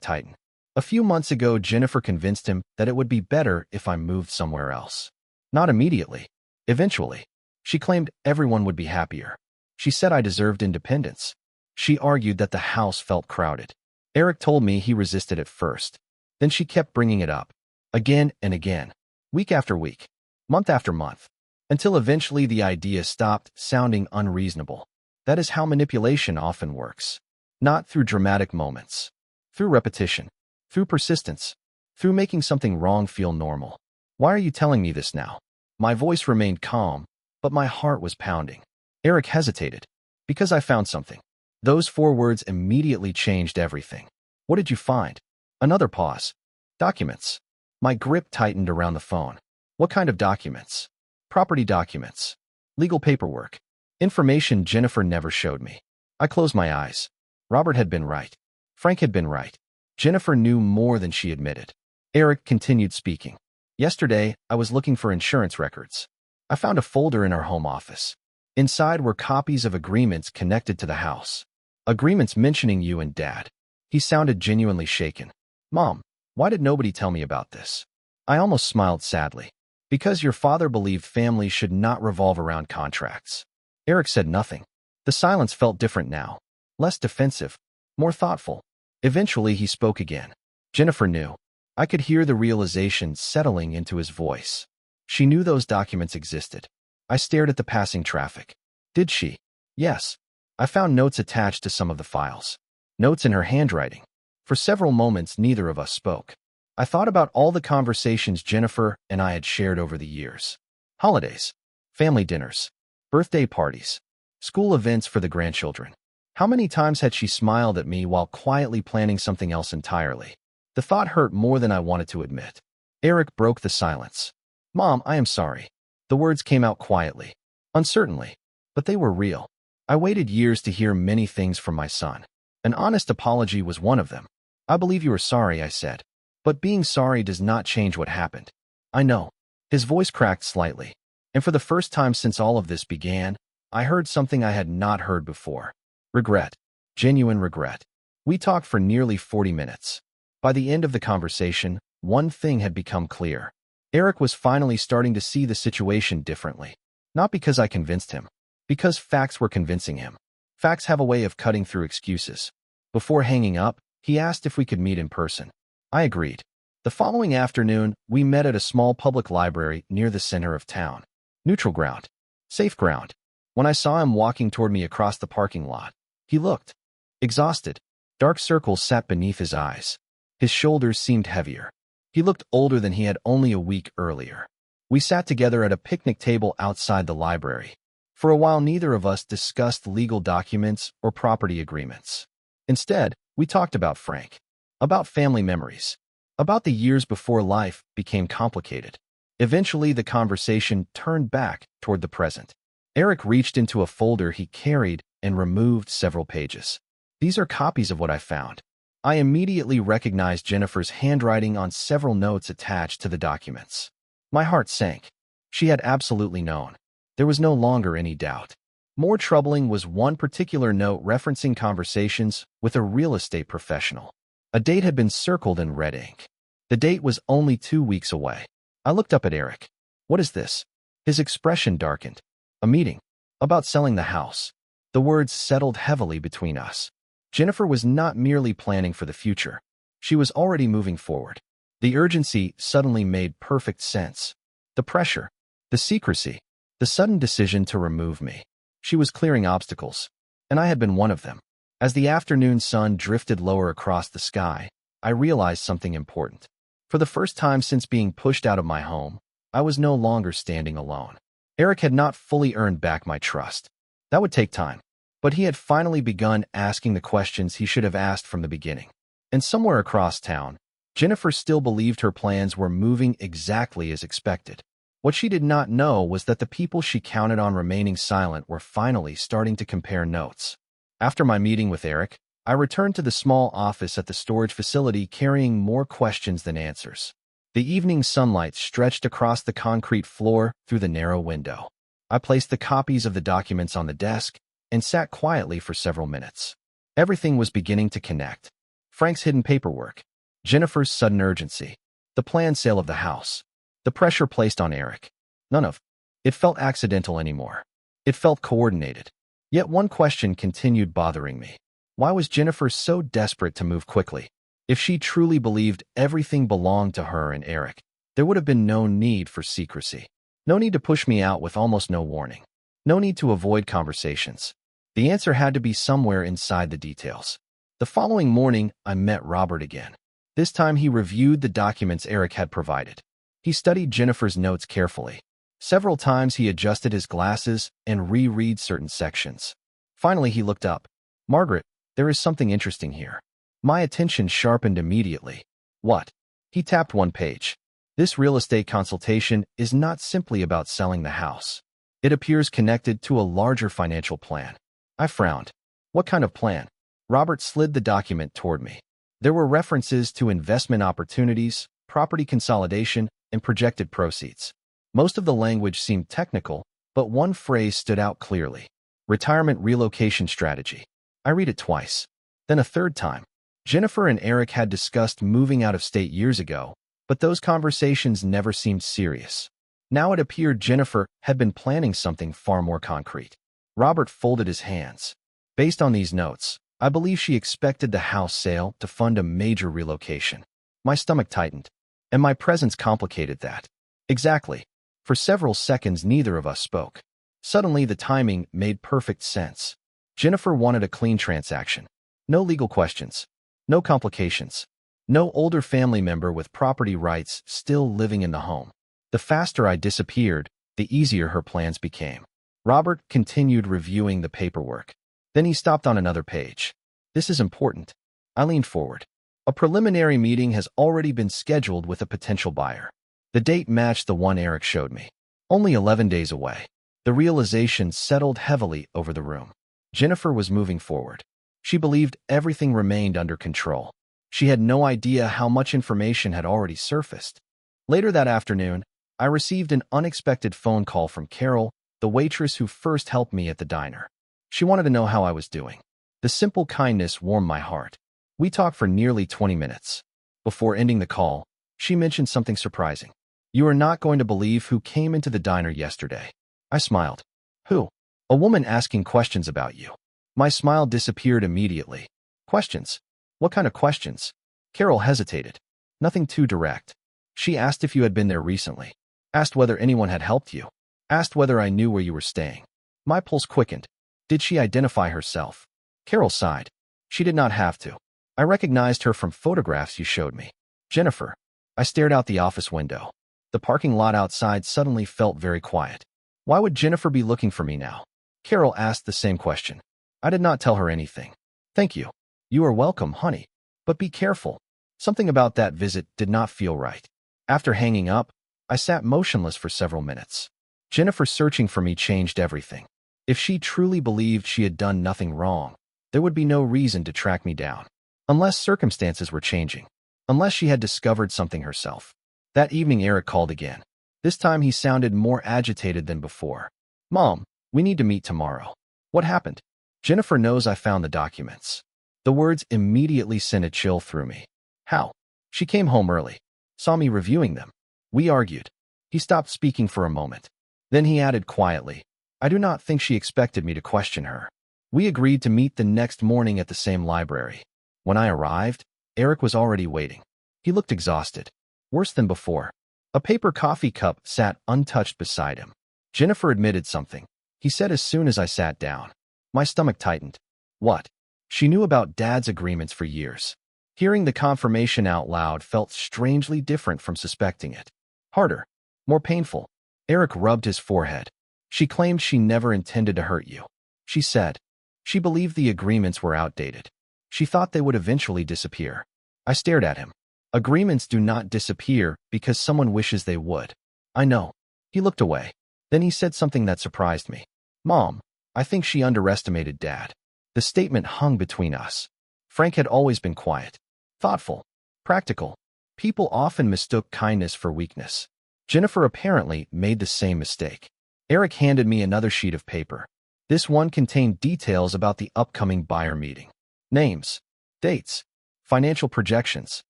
tighten. A few months ago, Jennifer convinced him that it would be better if I moved somewhere else. Not immediately. Eventually. She claimed everyone would be happier. She said I deserved independence. She argued that the house felt crowded. Eric told me he resisted at first. Then she kept bringing it up. Again and again. Week after week. Month after month. Until eventually the idea stopped sounding unreasonable. That is how manipulation often works. Not through dramatic moments. Through repetition. Through persistence. Through making something wrong feel normal. Why are you telling me this now? My voice remained calm, but my heart was pounding. Eric hesitated. Because I found something. Those 4 words immediately changed everything. What did you find? Another pause. Documents. My grip tightened around the phone. What kind of documents? Property documents. Legal paperwork. Information Jennifer never showed me. I closed my eyes. Robert had been right. Frank had been right. Jennifer knew more than she admitted. Eric continued speaking. Yesterday, I was looking for insurance records. I found a folder in our home office. Inside were copies of agreements connected to the house. Agreements mentioning you and Dad. He sounded genuinely shaken. Mom, why did nobody tell me about this? I almost smiled sadly. Because your father believed families should not revolve around contracts. Eric said nothing. The silence felt different now. Less defensive. More thoughtful. Eventually he spoke again. Jennifer knew. I could hear the realization settling into his voice. She knew those documents existed. I stared at the passing traffic. Did she? Yes. I found notes attached to some of the files. Notes in her handwriting. For several moments, neither of us spoke. I thought about all the conversations Jennifer and I had shared over the years. Holidays. Family dinners. Birthday parties. School events for the grandchildren. How many times had she smiled at me while quietly planning something else entirely? The thought hurt more than I wanted to admit. Eric broke the silence. Mom, I am sorry. The words came out quietly, uncertainly, but they were real. I waited years to hear many things from my son. An honest apology was one of them. I believe you are sorry, I said. But being sorry does not change what happened. I know. His voice cracked slightly. And for the first time since all of this began, I heard something I had not heard before. Regret. Genuine regret. We talked for nearly 40 minutes. By the end of the conversation, one thing had become clear. Eric was finally starting to see the situation differently. Not because I convinced him. Because facts were convincing him. Facts have a way of cutting through excuses. Before hanging up, he asked if we could meet in person. I agreed. The following afternoon, we met at a small public library near the center of town. Neutral ground. Safe ground. When I saw him walking toward me across the parking lot, he looked exhausted. Dark circles sat beneath his eyes. His shoulders seemed heavier. He looked older than he had only a week earlier. We sat together at a picnic table outside the library. For a while, neither of us discussed legal documents or property agreements. Instead, we talked about Frank, about family memories, about the years before life became complicated. Eventually, the conversation turned back toward the present. Eric reached into a folder he carried and removed several pages. These are copies of what I found. I immediately recognized Jennifer's handwriting on several notes attached to the documents. My heart sank. She had absolutely known. There was no longer any doubt. More troubling was one particular note referencing conversations with a real estate professional. A date had been circled in red ink. The date was only 2 weeks away. I looked up at Eric. What is this? His expression darkened. A meeting. About selling the house. The words settled heavily between us. Jennifer was not merely planning for the future. She was already moving forward. The urgency suddenly made perfect sense. The pressure, the secrecy, the sudden decision to remove me. She was clearing obstacles, and I had been one of them. As the afternoon sun drifted lower across the sky, I realized something important. For the first time since being pushed out of my home, I was no longer standing alone. Eric had not fully earned back my trust. That would take time, but he had finally begun asking the questions he should have asked from the beginning. And somewhere across town, Jennifer still believed her plans were moving exactly as expected. What she did not know was that the people she counted on remaining silent were finally starting to compare notes. After my meeting with Eric, I returned to the small office at the storage facility carrying more questions than answers. The evening sunlight stretched across the concrete floor through the narrow window. I placed the copies of the documents on the desk and sat quietly for several minutes. Everything was beginning to connect. Frank's hidden paperwork, Jennifer's sudden urgency, the planned sale of the house, the pressure placed on Eric. None of it felt accidental anymore. It felt coordinated. Yet one question continued bothering me. Why was Jennifer so desperate to move quickly? If she truly believed everything belonged to her and Eric, there would have been no need for secrecy. No need to push me out with almost no warning. No need to avoid conversations. The answer had to be somewhere inside the details. The following morning, I met Robert again. This time he reviewed the documents Eric had provided. He studied Jennifer's notes carefully. Several times he adjusted his glasses and reread certain sections. Finally, he looked up. "Margaret, there is something interesting here." My attention sharpened immediately. "What?" He tapped one page. "This real estate consultation is not simply about selling the house. It appears connected to a larger financial plan." I frowned. "What kind of plan?" Robert slid the document toward me. There were references to investment opportunities, property consolidation, and projected proceeds. Most of the language seemed technical, but one phrase stood out clearly. Retirement relocation strategy. I read it twice. Then a third time. Jennifer and Eric had discussed moving out of state years ago, but those conversations never seemed serious. Now it appeared Jennifer had been planning something far more concrete. Robert folded his hands. "Based on these notes, I believe she expected the house sale to fund a major relocation." My stomach tightened, and my presence complicated that. Exactly. For several seconds, neither of us spoke. Suddenly, the timing made perfect sense. Jennifer wanted a clean transaction. No legal questions. No complications. No older family member with property rights still living in the home. The faster I disappeared, the easier her plans became. Robert continued reviewing the paperwork. Then he stopped on another page. "This is important." I leaned forward. "A preliminary meeting has already been scheduled with a potential buyer." The date matched the one Eric showed me. Only 11 days away. The realization settled heavily over the room. Jennifer was moving forward. She believed everything remained under control. She had no idea how much information had already surfaced. Later that afternoon, I received an unexpected phone call from Carol, the waitress who first helped me at the diner. She wanted to know how I was doing. The simple kindness warmed my heart. We talked for nearly 20 minutes. Before ending the call, she mentioned something surprising. "You are not going to believe who came into the diner yesterday." I smiled. "Who?" "A woman asking questions about you." My smile disappeared immediately. "Questions? What kind of questions?" Carol hesitated. "Nothing too direct. She asked if you had been there recently. Asked whether anyone had helped you. Asked whether I knew where you were staying." My pulse quickened. Did she identify herself? Carol sighed. "She did not have to. I recognized her from photographs you showed me." "Jennifer." I stared out the office window. The parking lot outside suddenly felt very quiet. Why would Jennifer be looking for me now? Carol asked the same question. I did not tell her anything. "Thank you." "You are welcome, honey. But be careful." Something about that visit did not feel right. After hanging up, I sat motionless for several minutes. Jennifer searching for me changed everything. If she truly believed she had done nothing wrong, there would be no reason to track me down. Unless circumstances were changing. Unless she had discovered something herself. That evening, Eric called again. This time he sounded more agitated than before. Mom, we need to meet tomorrow. What happened? Jennifer knows I found the documents. The words immediately sent a chill through me. How? She came home early. Saw me reviewing them. We argued. He stopped speaking for a moment. Then he added quietly, I do not think she expected me to question her. We agreed to meet the next morning at the same library. When I arrived, Eric was already waiting. He looked exhausted. Worse than before. A paper coffee cup sat untouched beside him. Jennifer admitted something. He said as soon as I sat down. My stomach tightened. What? She knew about Dad's agreements for years. Hearing the confirmation out loud felt strangely different from suspecting it. Harder. More painful. Eric rubbed his forehead. She claimed she never intended to hurt you. She said. She believed the agreements were outdated. She thought they would eventually disappear. I stared at him. Agreements do not disappear because someone wishes they would. I know. He looked away. Then he said something that surprised me. Mom, I think she underestimated Dad. The statement hung between us. Frank had always been quiet, thoughtful, practical. People often mistook kindness for weakness. Jennifer apparently made the same mistake. Eric handed me another sheet of paper. This one contained details about the upcoming buyer meeting. Names, dates, financial projections.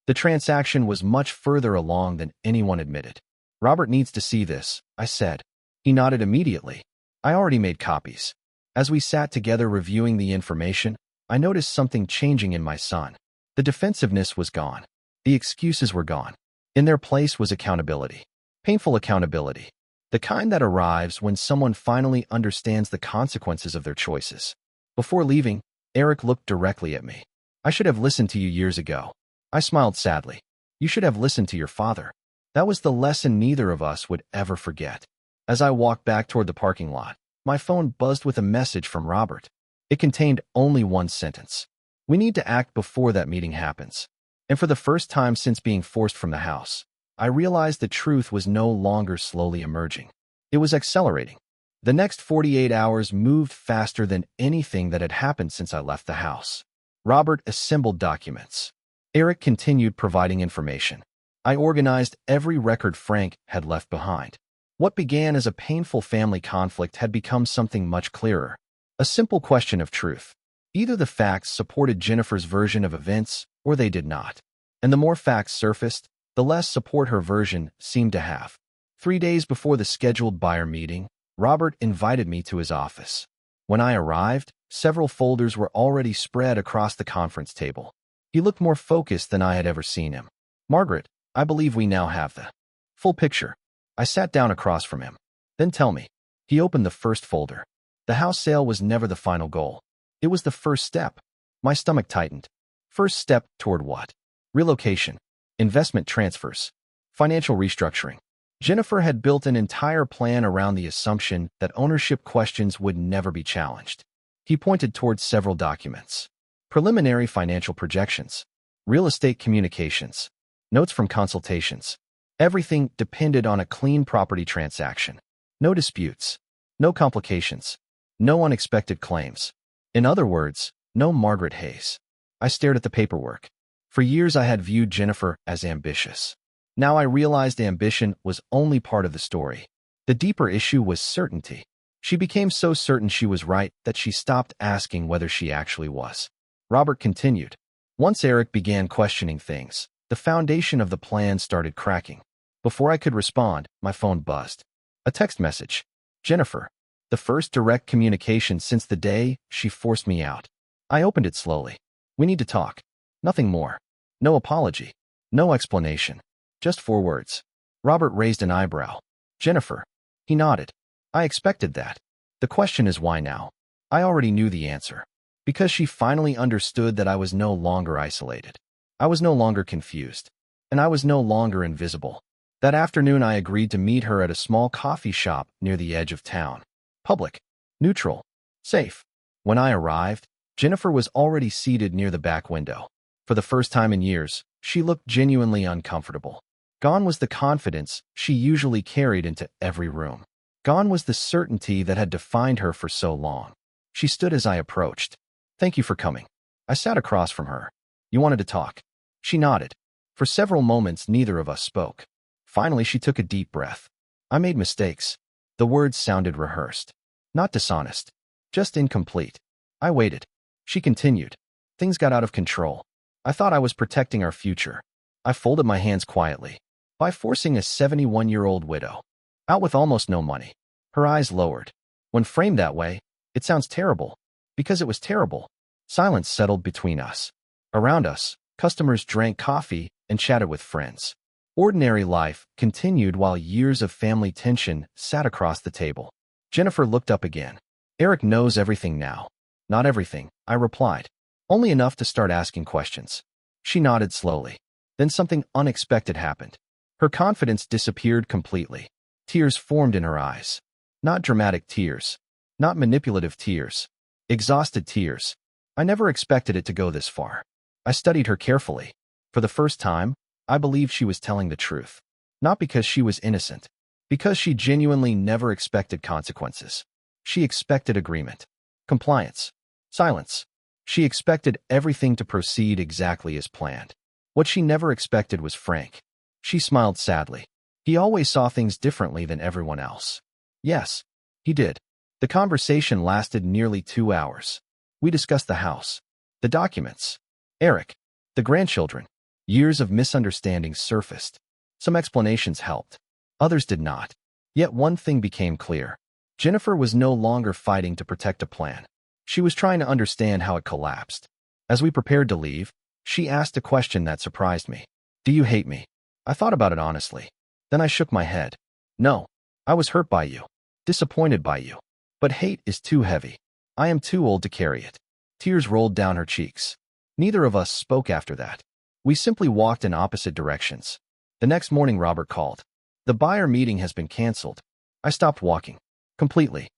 The transaction was much further along than anyone admitted. Robert needs to see this, I said. He nodded immediately. I already made copies. As we sat together reviewing the information, I noticed something changing in my son. The defensiveness was gone. The excuses were gone. In their place was accountability. Painful accountability. The kind that arrives when someone finally understands the consequences of their choices. Before leaving, Eric looked directly at me. I should have listened to you years ago. I smiled sadly. You should have listened to your father. That was the lesson neither of us would ever forget. As I walked back toward the parking lot, my phone buzzed with a message from Robert. It contained only one sentence. We need to act before that meeting happens. And for the first time since being forced from the house, I realized the truth was no longer slowly emerging. It was accelerating. The next 48 hours moved faster than anything that had happened since I left the house. Robert assembled documents. Eric continued providing information. I organized every record Frank had left behind. What began as a painful family conflict had become something much clearer. A simple question of truth. Either the facts supported Jennifer's version of events, or they did not. And the more facts surfaced, the less support her version seemed to have. 3 days before the scheduled buyer meeting, Robert invited me to his office. When I arrived, several folders were already spread across the conference table. He looked more focused than I had ever seen him. Margaret, I believe we now have the full picture. I sat down across from him. Then tell me. He opened the first folder. The house sale was never the final goal. It was the first step. My stomach tightened. First step toward what? Relocation. Investment transfers. Financial restructuring. Jennifer had built an entire plan around the assumption that ownership questions would never be challenged. He pointed towards several documents. Preliminary financial projections. Real estate communications. Notes from consultations. Everything depended on a clean property transaction. No disputes. No complications. No unexpected claims. In other words, no Margaret Hayes. I stared at the paperwork. For years I had viewed Jennifer as ambitious. Now I realized ambition was only part of the story. The deeper issue was certainty. She became so certain she was right that she stopped asking whether she actually was. Robert continued. Once Eric began questioning things, the foundation of the plan started cracking. Before I could respond, my phone buzzed. A text message. Jennifer. The first direct communication since the day she forced me out. I opened it slowly. We need to talk. Nothing more. No apology. No explanation. Just 4 words. Robert raised an eyebrow. Jennifer. He nodded. I expected that. The question is why now? I already knew the answer. Because she finally understood that I was no longer isolated. I was no longer confused. And I was no longer invisible. That afternoon I agreed to meet her at a small coffee shop near the edge of town. Public. Neutral. Safe. When I arrived, Jennifer was already seated near the back window. For the first time in years, she looked genuinely uncomfortable. Gone was the confidence she usually carried into every room. Gone was the certainty that had defined her for so long. She stood as I approached. Thank you for coming. I sat across from her. You wanted to talk. She nodded. For several moments, neither of us spoke. Finally, she took a deep breath. I made mistakes. The words sounded rehearsed. Not dishonest. Just incomplete. I waited. She continued. Things got out of control. I thought I was protecting our future. I folded my hands quietly. By forcing a 71-year-old widow out with almost no money. Her eyes lowered. When framed that way, it sounds terrible. Because it was terrible. Silence settled between us. Around us, customers drank coffee and chatted with friends. Ordinary life continued while years of family tension sat across the table. Jennifer looked up again. Eric knows everything now. Not everything, I replied. Only enough to start asking questions. She nodded slowly. Then something unexpected happened. Her confidence disappeared completely. Tears formed in her eyes. Not dramatic tears. Not manipulative tears. Exhausted tears. I never expected it to go this far. I studied her carefully. For the first time, I believed she was telling the truth. Not because she was innocent. Because she genuinely never expected consequences. She expected agreement. Compliance. Silence. She expected everything to proceed exactly as planned. What she never expected was Frank. She smiled sadly. He always saw things differently than everyone else. Yes, he did. The conversation lasted nearly 2 hours. We discussed the house, the documents, Eric, the grandchildren. Years of misunderstandings surfaced. Some explanations helped. Others did not. Yet one thing became clear. Jennifer was no longer fighting to protect a plan. She was trying to understand how it collapsed. As we prepared to leave, she asked a question that surprised me. Do you hate me? I thought about it honestly. Then I shook my head. No. I was hurt by you. Disappointed by you. But hate is too heavy. I am too old to carry it. Tears rolled down her cheeks. Neither of us spoke after that. We simply walked in opposite directions. The next morning, Robert called. The buyer meeting has been canceled. I stopped walking. Completely.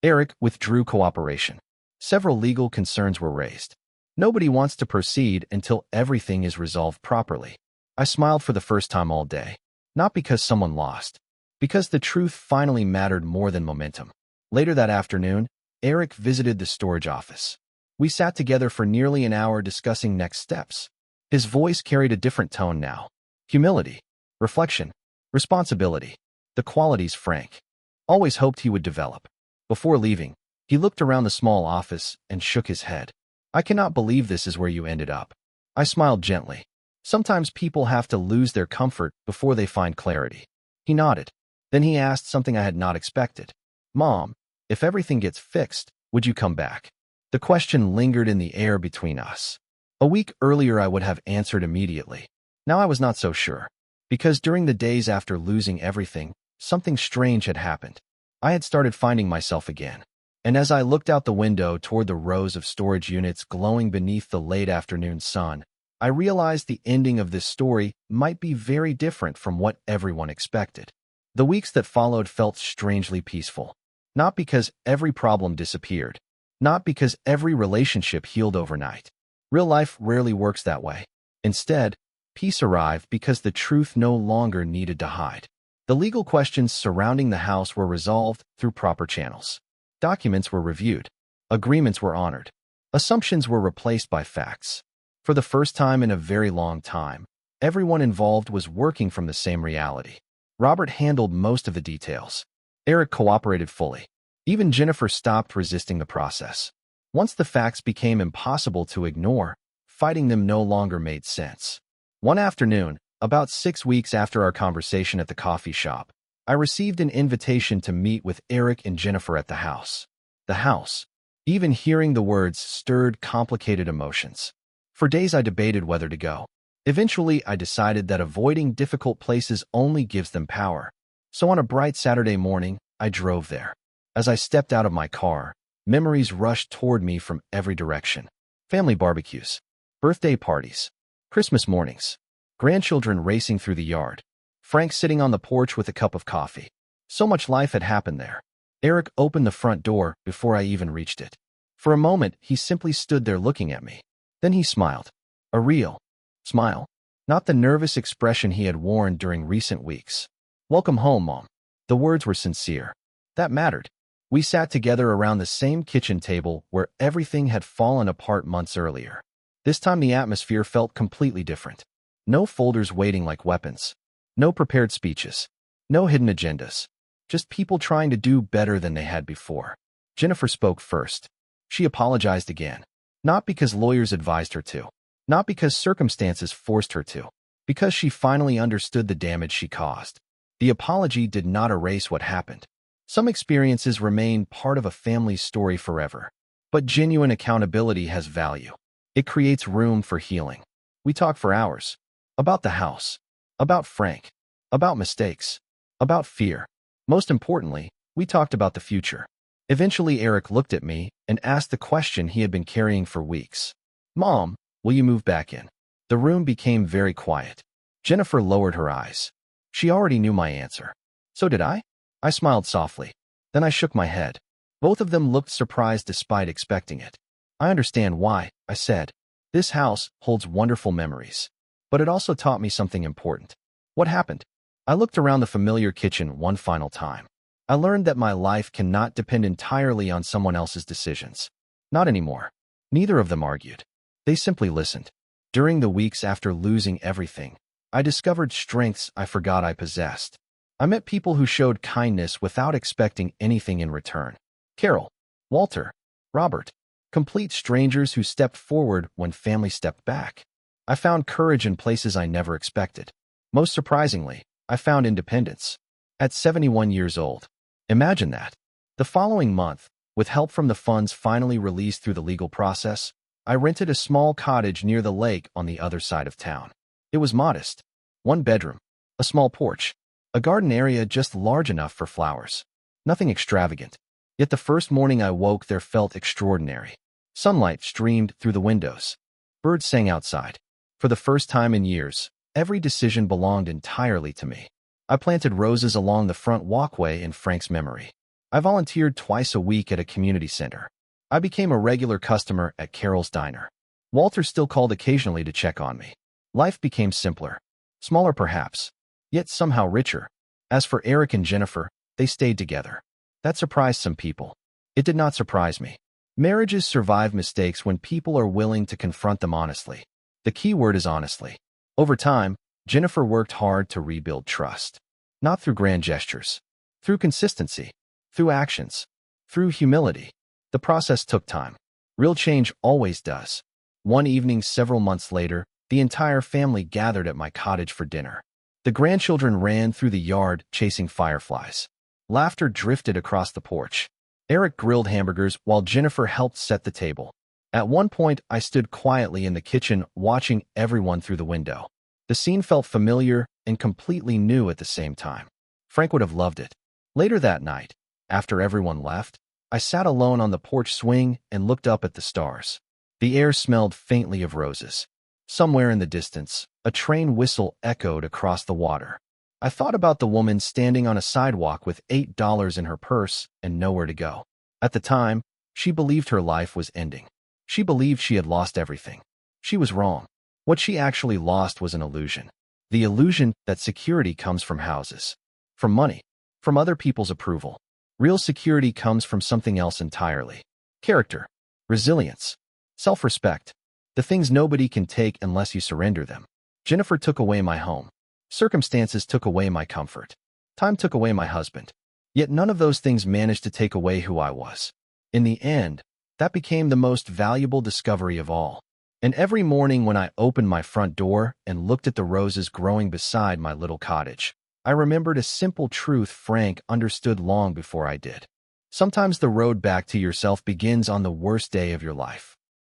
Eric withdrew cooperation. Several legal concerns were raised. Nobody wants to proceed until everything is resolved properly. I smiled for the first time all day. Not because someone lost. Because the truth finally mattered more than momentum. Later that afternoon, Eric visited the storage office. We sat together for nearly an hour discussing next steps. His voice carried a different tone now. Humility, reflection, responsibility. The qualities Frank always hoped he would develop. Before leaving, he looked around the small office and shook his head. I cannot believe this is where you ended up. I smiled gently. Sometimes people have to lose their comfort before they find clarity. He nodded. Then he asked something I had not expected. Mom, if everything gets fixed, would you come back? The question lingered in the air between us. A week earlier I would have answered immediately. Now I was not so sure. Because during the days after losing everything, something strange had happened. I had started finding myself again. And as I looked out the window toward the rows of storage units glowing beneath the late afternoon sun, I realized the ending of this story might be very different from what everyone expected. The weeks that followed felt strangely peaceful. Not because every problem disappeared. Not because every relationship healed overnight. Real life rarely works that way. Instead, peace arrived because the truth no longer needed to hide. The legal questions surrounding the house were resolved through proper channels. Documents were reviewed. Agreements were honored. Assumptions were replaced by facts. For the first time in a very long time, everyone involved was working from the same reality. Robert handled most of the details. Eric cooperated fully. Even Jennifer stopped resisting the process. Once the facts became impossible to ignore, fighting them no longer made sense. One afternoon, about 6 weeks after our conversation at the coffee shop, I received an invitation to meet with Eric and Jennifer at the house. The house. Even hearing the words stirred complicated emotions. For days I debated whether to go. Eventually, I decided that avoiding difficult places only gives them power. So on a bright Saturday morning, I drove there. As I stepped out of my car, memories rushed toward me from every direction. Family barbecues, birthday parties, Christmas mornings, grandchildren racing through the yard, Frank sitting on the porch with a cup of coffee. So much life had happened there. Eric opened the front door before I even reached it. For a moment, he simply stood there looking at me. Then he smiled. A real smile. Not the nervous expression he had worn during recent weeks. Welcome home, Mom. The words were sincere. That mattered. We sat together around the same kitchen table where everything had fallen apart months earlier. This time the atmosphere felt completely different. No folders waiting like weapons. No prepared speeches. No hidden agendas. Just people trying to do better than they had before. Jennifer spoke first. She apologized again. Not because lawyers advised her to. Not because circumstances forced her to. Because she finally understood the damage she caused. The apology did not erase what happened. Some experiences remain part of a family's story forever. But genuine accountability has value. It creates room for healing. We talked for hours. About the house. About Frank. About mistakes. About fear. Most importantly, we talked about the future. Eventually, Eric looked at me and asked the question he had been carrying for weeks. Mom, will you move back in? The room became very quiet. Jennifer lowered her eyes. She already knew my answer. So did I? I smiled softly. Then I shook my head. Both of them looked surprised despite expecting it. I understand why, I said. This house holds wonderful memories. But it also taught me something important. What happened? I looked around the familiar kitchen one final time. I learned that my life cannot depend entirely on someone else's decisions. Not anymore. Neither of them argued. They simply listened. During the weeks after losing everything, I discovered strengths I forgot I possessed. I met people who showed kindness without expecting anything in return. Carol, Walter, Robert, complete strangers who stepped forward when family stepped back. I found courage in places I never expected. Most surprisingly, I found independence. At 71 years old. Imagine that. The following month, with help from the funds finally released through the legal process, I rented a small cottage near the lake on the other side of town. It was modest. 1 bedroom, a small porch, a garden area just large enough for flowers. Nothing extravagant. Yet the first morning I woke there felt extraordinary. Sunlight streamed through the windows. Birds sang outside. For the first time in years, every decision belonged entirely to me. I planted roses along the front walkway in Frank's memory. I volunteered twice a week at a community center. I became a regular customer at Carol's Diner. Walter still called occasionally to check on me. Life became simpler. Smaller perhaps, yet somehow richer. As for Eric and Jennifer, they stayed together. That surprised some people. It did not surprise me. Marriages survive mistakes when people are willing to confront them honestly. The key word is honestly. Over time, Jennifer worked hard to rebuild trust. Not through grand gestures. Through consistency. Through actions. Through humility. The process took time. Real change always does. One evening several months later, the entire family gathered at my cottage for dinner. The grandchildren ran through the yard chasing fireflies. Laughter drifted across the porch. Eric grilled hamburgers while Jennifer helped set the table. At one point, I stood quietly in the kitchen watching everyone through the window. The scene felt familiar and completely new at the same time. Frank would have loved it. Later that night, after everyone left, I sat alone on the porch swing and looked up at the stars. The air smelled faintly of roses. Somewhere in the distance, a train whistle echoed across the water. I thought about the woman standing on a sidewalk with $8 in her purse and nowhere to go. At the time, she believed her life was ending. She believed she had lost everything. She was wrong. What she actually lost was an illusion. The illusion that security comes from houses, from money, from other people's approval. Real security comes from something else entirely. Character, resilience, self-respect. The things nobody can take unless you surrender them. Jennifer took away my home. Circumstances took away my comfort. Time took away my husband. Yet none of those things managed to take away who I was. In the end, that became the most valuable discovery of all. And every morning when I opened my front door and looked at the roses growing beside my little cottage, I remembered a simple truth Frank understood long before I did. Sometimes the road back to yourself begins on the worst day of your life.